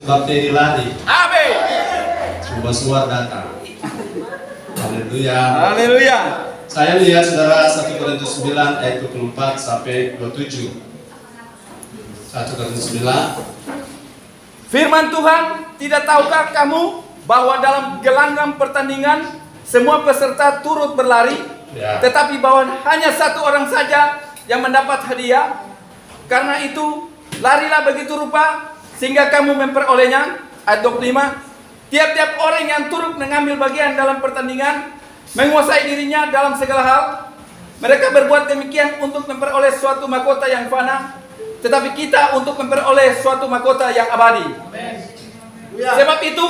bakteri lari, Amin. sebuah suar datang. Haleluya. Haleluya. Saya lihat saudara 1 Korintus 9 ayat 24 sampai 27. 1 Korintus 9. Firman Tuhan, tidak tahukah kamu bahwa dalam gelanggang pertandingan semua peserta turut berlari, Ya. tetapi bahwa hanya satu orang saja yang mendapat hadiah? Karena itu, larilah begitu rupa sehingga kamu memperolehnya. Ayat 25. Tiap-tiap orang yang turut mengambil bagian dalam pertandingan menguasai dirinya dalam segala hal. Mereka berbuat demikian untuk memperoleh suatu mahkota yang fana, tetapi kita untuk memperoleh suatu mahkota yang abadi. Sebab itu,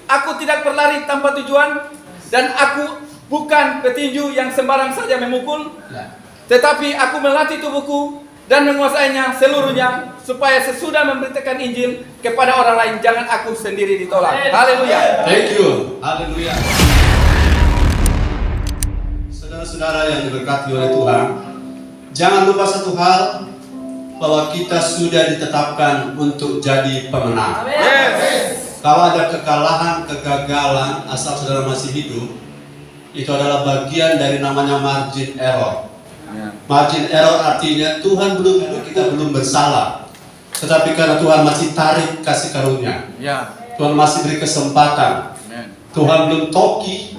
aku tidak berlari tanpa tujuan, dan aku bukan petinju yang sembarang saja memukul, tetapi aku melatih tubuhku dan menguasainya seluruhnya, supaya sesudah memberitakan Injil kepada orang lain, jangan aku sendiri ditolak. Haleluya. Thank you. Haleluya. Saudara-saudara yang diberkati oleh Tuhan, jangan lupa satu hal, bahwa kita sudah ditetapkan untuk jadi pemenang. Yes. Kalau ada kekalahan, kegagalan, asal saudara masih hidup, itu adalah bagian dari namanya margin error. Margin error artinya Tuhan kita belum bersalah, tetapi karena Tuhan masih tarik kasih karunia, Tuhan masih beri kesempatan. Tuhan belum toki,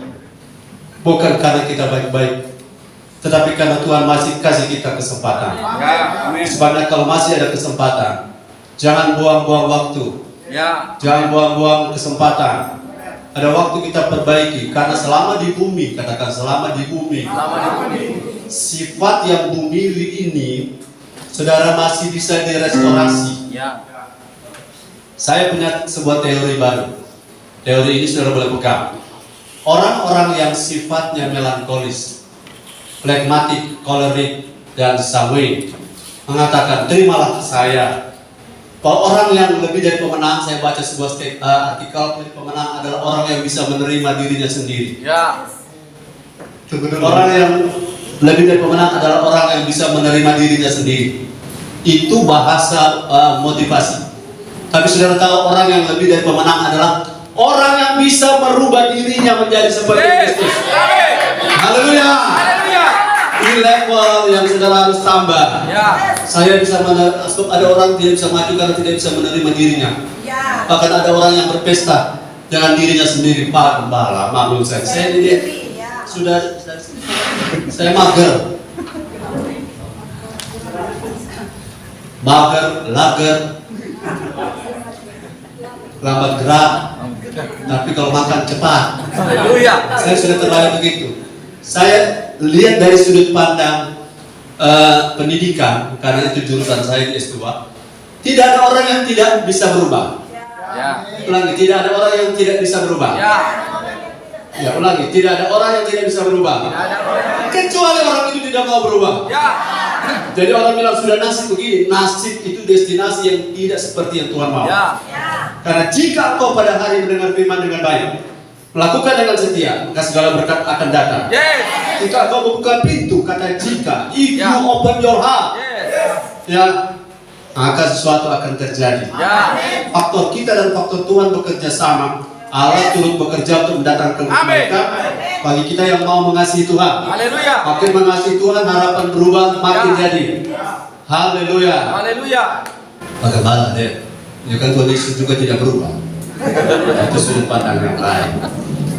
bukan karena kita baik-baik, tetapi karena Tuhan masih kasih kita kesempatan. Sebabnya kalau masih ada kesempatan, jangan buang-buang waktu, jangan buang-buang kesempatan. Ada waktu kita perbaiki, karena selama di bumi, katakan selama di bumi, sifat yang bumi ini, saudara masih bisa direstorasi. Saya punya sebuah teori baru. Teori ini saudara boleh pegang. Orang-orang yang sifatnya melankolis, flegmatik, kolerik, dan sanguin mengatakan, terimalah saya. Bahwa orang yang lebih dari pemenang, saya baca sebuah artikel, pemenang adalah orang yang bisa menerima dirinya sendiri. Orang yang lebih dari pemenang adalah orang yang bisa menerima dirinya sendiri. Itu bahasa motivasi. Tapi saudara tahu, orang yang lebih dari pemenang adalah orang yang bisa merubah dirinya menjadi seperti Kristus. Haleluya. Ini level yang saudara harus tambah. Saya bisa ada orang tidak bisa maju karena tidak bisa menerima dirinya. Bahkan ada orang yang berpesta dengan dirinya sendiri. Pak Gembala, maklum saya ini sudah saya mager, lager, lambat gerak, tapi kalau makan cepat. Saya sudah terlalu begitu. Saya lihat dari sudut pandang pendidikan, karena itu jurusan saya di S2. Tidak ada orang yang tidak bisa berubah. Ulangi, tidak ada orang yang tidak bisa berubah. Ulangi, tidak ada orang yang tidak bisa berubah. Kecuali orang itu tidak mau berubah. Jadi orang bilang sudah nasib begini. Nasib itu destinasi yang tidak seperti yang Tuhan mau. Karena jika kau pada hari mendengar firman dengan baik, melakukan dengan setia, maka segala berkat akan datang. Jika kau membuka pintu, kata jika, if you open your heart, maka sesuatu akan terjadi. Faktor kita dan faktor Tuhan bekerja sama. Allah turut bekerja untuk mendatangkan kebaikan bagi kita yang mau mengasihi Tuhan. Makin mengasihi Tuhan, harapan berubah makin jadi. Haleluya. Bagaimana deh? Ya kan Tuhan Yesus juga tidak berubah. Itu sudut pandang yang lain.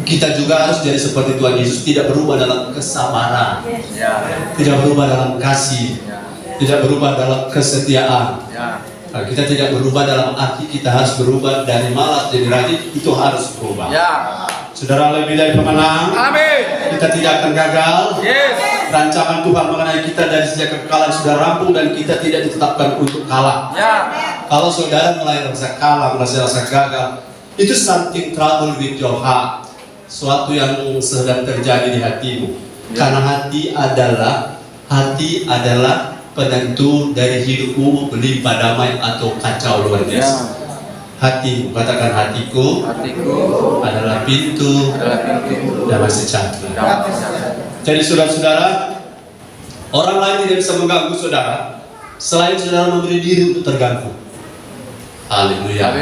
Kita juga harus jadi seperti Tuhan Yesus, tidak berubah dalam kesabaran, tidak berubah dalam kasih, tidak berubah dalam kesetiaan. Nah, kita tidak berubah dalam arti kita harus berubah dari malas jadi rajin, itu harus berubah. Saudara lebih dari pemenang. Kita tidak akan gagal. Rancangan Tuhan mengenai kita dari sejak kekekalan sudah rampung dan kita tidak ditetapkan untuk kalah. Kalau saudara mulai rasa kalah, merasa gagal, itu something trouble with your heart. Suatu yang sedang terjadi di hatimu. Karena hati adalah penentu dari hidupmu, berlimpah damai atau kacau luar biasa. Hatimu, katakan hatiku adalah pintu damai sejahtera. Jadi saudara-saudara, orang lain tidak bisa mengganggu saudara selain saudara memberi diri untuk terganggu. Haleluya.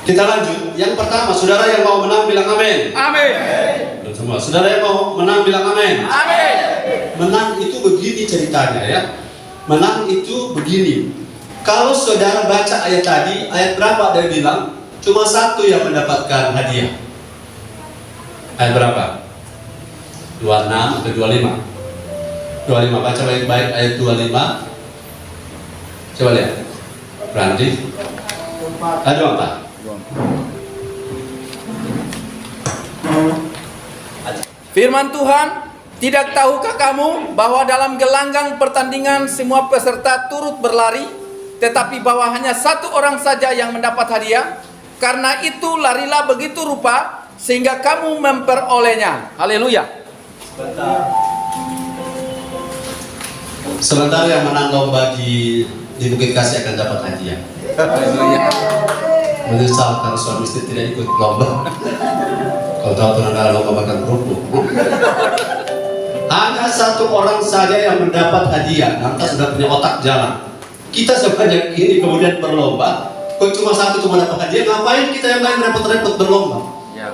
Kita lanjut. Yang pertama, saudara yang mau menang bilang amin. Amin. Semua saudara yang mau menang bilang amin. Amin. Menang itu begini ceritanya ya. Menang itu begini. Kalau saudara baca ayat tadi, ayat berapa dia bilang? Cuma satu yang mendapatkan hadiah. Ayat berapa? 26 atau 25? 25, baca baik-baik ayat 25. Coba lihat. Berarti ada apa? Firman Tuhan, tidak tahukah kamu bahwa dalam gelanggang pertandingan semua peserta turut berlari, tetapi bahwa hanya satu orang saja yang mendapat hadiah? Karena itu larilah begitu rupa sehingga kamu memperolehnya. Haleluya. Sementara yang menang lomba di Bukit Kasih akan dapat hadiah. Haleluya. Menyesal kalau suami istri tidak ikut lomba. Kalau tahu tuh lomba makan kerupuk. Hanya satu orang saja yang mendapat hadiah. Lantas sudah punya otak jalan. Kita sebanyak ini kemudian berlomba. Kok cuma satu cuma dapat hadiah? Ngapain kita yang lain repot-repot berlomba? Ya.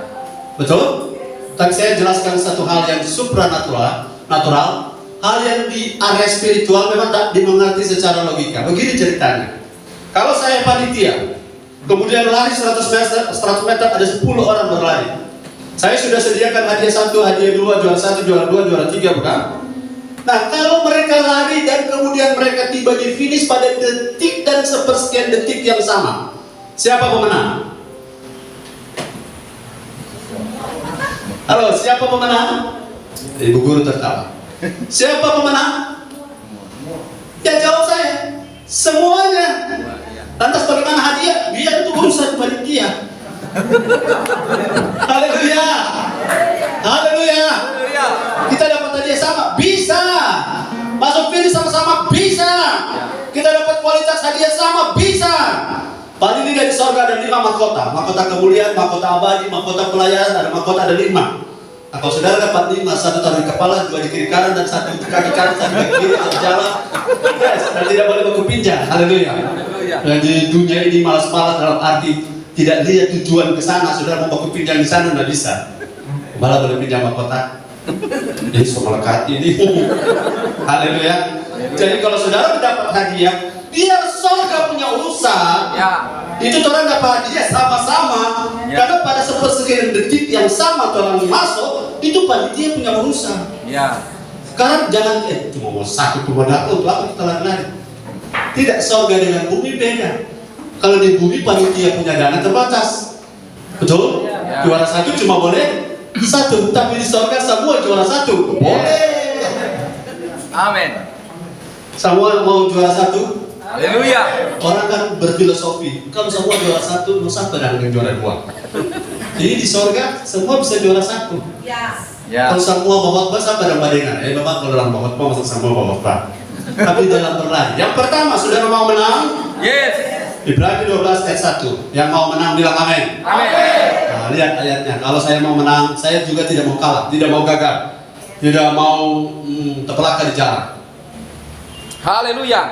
Betul? Tapi saya jelaskan satu hal yang supranatural, hal yang di area spiritual memang tak dimengerti secara logika. Begini ceritanya. Kalau saya panitia, kemudian lari 100 meter ada 10 orang berlari. Saya sudah sediakan hadiah 1, hadiah 2, juara 1, juara 2, juara 3, bukan? Nah, kalau mereka lari dan kemudian mereka tiba di finish pada detik dan sepersekian detik yang sama, siapa pemenang? Halo, siapa pemenang? Ibu guru tertawa. Siapa pemenang? Ya jawab saya, semuanya. Lantas bagaimana hadiah? Biar itu urusan panitia. Haleluya. Haleluya. Kita dapat hadiah sama, bisa. Masuk finish sama-sama, bisa. Kita dapat kualitas hadiah sama, bisa. Paling tidak di sorga ada 5 mahkota. Mahkota kemuliaan, mahkota abadi, mahkota pelayanan, ada mahkota ada 5. Nah, kalau saudara dapat 5, 1 taruh di kepala, 2 di kiri kanan, dan 1 di kaki kanan, 1 di kiri, 1 jalan. Yes, dan tidak boleh berkepinjah. Haleluya. Dan di dunia ini malas-malas dalam arti tidak lihat tujuan ke sana. Saudara mau berkepinjah di sana, tidak bisa. Malah boleh pinjam mahkota. Ini semua melekat ini. Haleluya. Jadi kalau saudara mendapat hadiah, biar sorga punya urusan. Ya. Itu orang dapat hadiah sama-sama. Ya. Karena pada sepersekian detik yang sama orang masuk, itu panitia punya urusan. Ya. Sekarang jangan cuma mau satu cuma dapat untuk apa kita lari-lari. Tidak, sorga dengan bumi beda. Kalau di bumi panitia punya dana terbatas. Betul? Ya. Juara 1 cuma boleh 1, tapi di sorga semua juara 1. Boleh. Amin. Semua mau juara 1. Haleluya. Orang kan berfilosofi, kalau semua juara 1, mau sampai dengan juara 2. Jadi di sorga semua bisa juara 1. Ya. Kalau semua bawa sampai dengan badengan, memang kalau dalam bawa masa semua bawa. Tapi dalam berlari. Yang pertama, saudara mau menang? Yes. Ibrani 12 ayat 1. Yang mau menang bilang amin. Amin. Nah, lihat ayatnya. Kalau saya mau menang, saya juga tidak mau kalah, tidak mau gagal, tidak mau terpelaka di jalan. Haleluya.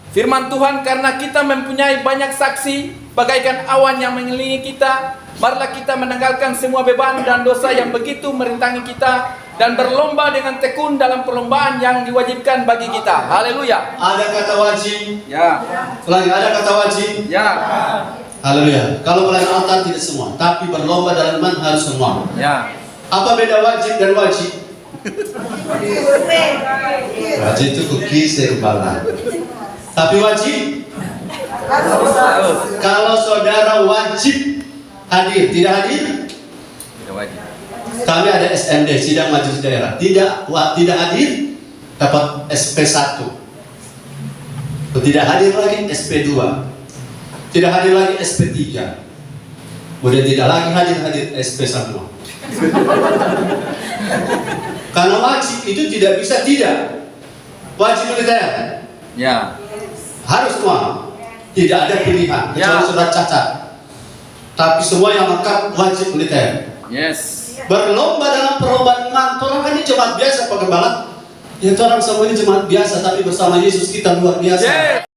Firman Tuhan, karena kita mempunyai banyak saksi bagaikan awan yang mengelilingi kita, marilah kita menanggalkan semua beban dan dosa yang begitu merintangi kita dan berlomba dengan tekun dalam perlombaan yang diwajibkan bagi kita. Haleluya. Ada kata wajib. Ya. Lagi ada kata wajib. Ya. Haleluya. Kalau pelayanan altar tidak semua, tapi berlomba dalam iman harus semua. Ya. Apa beda wajib dan wajib? Wajib itu cookies serbalan. Tapi wajib. Kalau saudara wajib hadir, tidak hadir? Tidak wajib. Kami ada SMD, sidang majelis daerah. Tidak hadir, dapat SP1. Tidak hadir lagi SP2. Tidak hadir lagi SP3. Kemudian tidak lagi hadir SP semua. Karena wajib itu tidak bisa tidak. Wajib militer. Ya. Harus semua. Tidak ada pilihan kecuali surat cacat. Tapi semua yang lengkap wajib militer. Yes. Berlomba dalam perlombaan iman. Orang kan ini jemaat biasa Pak Gembala. Ya orang semua ini jemaat biasa, tapi bersama Yesus kita luar biasa. Yes.